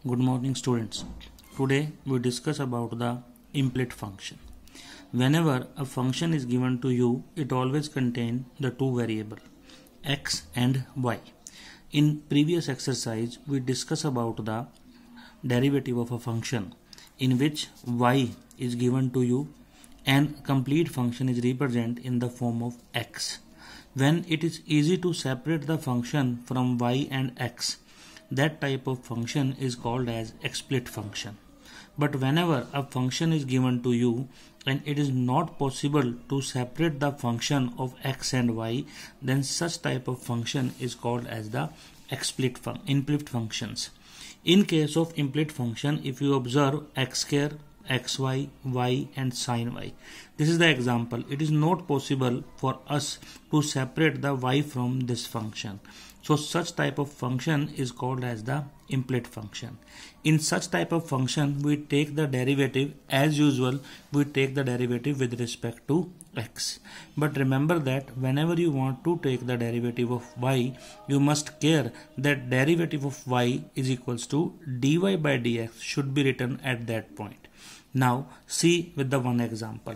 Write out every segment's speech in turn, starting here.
Good morning students. Today we discuss about the implicit function. Whenever a function is given to you, it always contains the two variables x and y. In previous exercise we discussed about the derivative of a function in which y is given to you and complete function is represented in the form of x. When it is easy to separate the function from y and x, that type of function is called as explicit function. But whenever a function is given to you and it is not possible to separate the function of x and y, then such type of function is called as the implicit functions. In case of implicit function, if you observe x square, xy, y and sin y. This is the example. It is not possible for us to separate the y from this function. So such type of function is called as the implicit function. In such type of function, we take the derivative as usual. We take the derivative with respect to x. But remember that whenever you want to take the derivative of y, you must care that derivative of y is equals to dy by dx should be written at that point. Now see with the one example.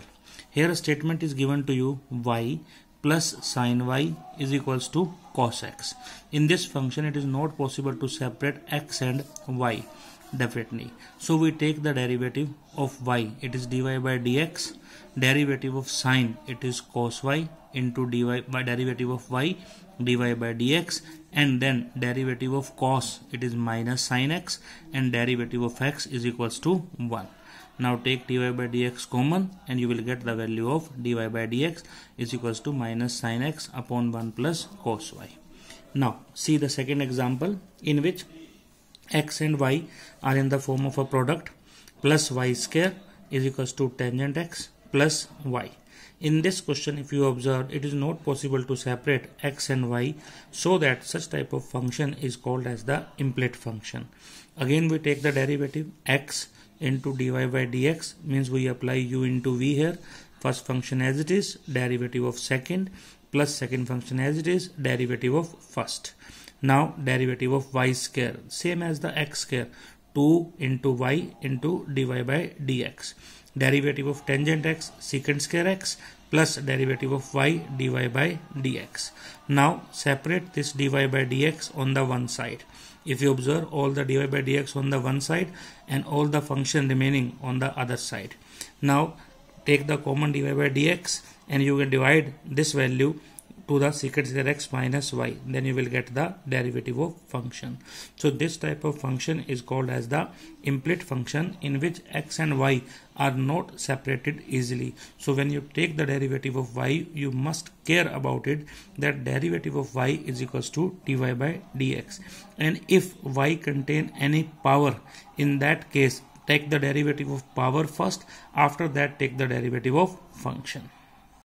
Here a statement is given to you y plus sin y is equals to cos x. In this function it is not possible to separate x and y definitely. So we take the derivative of y, it is dy by dx, derivative of sin it is cos y into dy by derivative of y dy by dx, and then derivative of cos it is minus sin x, and derivative of x is equals to 1. Now take dy by dx common and you will get the value of dy by dx is equals to minus sin x upon 1 plus cos y. Now see the second example in which x and y are in the form of a product plus y square is equals to tangent x plus y. In this question, if you observe, it is not possible to separate x and y, so that such type of function is called as the implicit function. Again we take the derivative x into dy by dx, means we apply u into v here. First function as it is, derivative of second, plus second function as it is, derivative of first. Now derivative of y square, same as the x square, 2 into y into dy by dx. Derivative of tangent x, secant square x, plus derivative of y dy by dx. Now separate this dy by dx on the one side. If you observe, all the dy by dx on the one side and all the function remaining on the other side. Now take the common dy by dx and you will divide this value to the secant square x minus y, then you will get the derivative of function. So this type of function is called as the implicit function, in which x and y are not separated easily. So when you take the derivative of y, you must care about it that derivative of y is equals to dy by dx, and if y contain any power, in that case take the derivative of power first, after that take the derivative of function.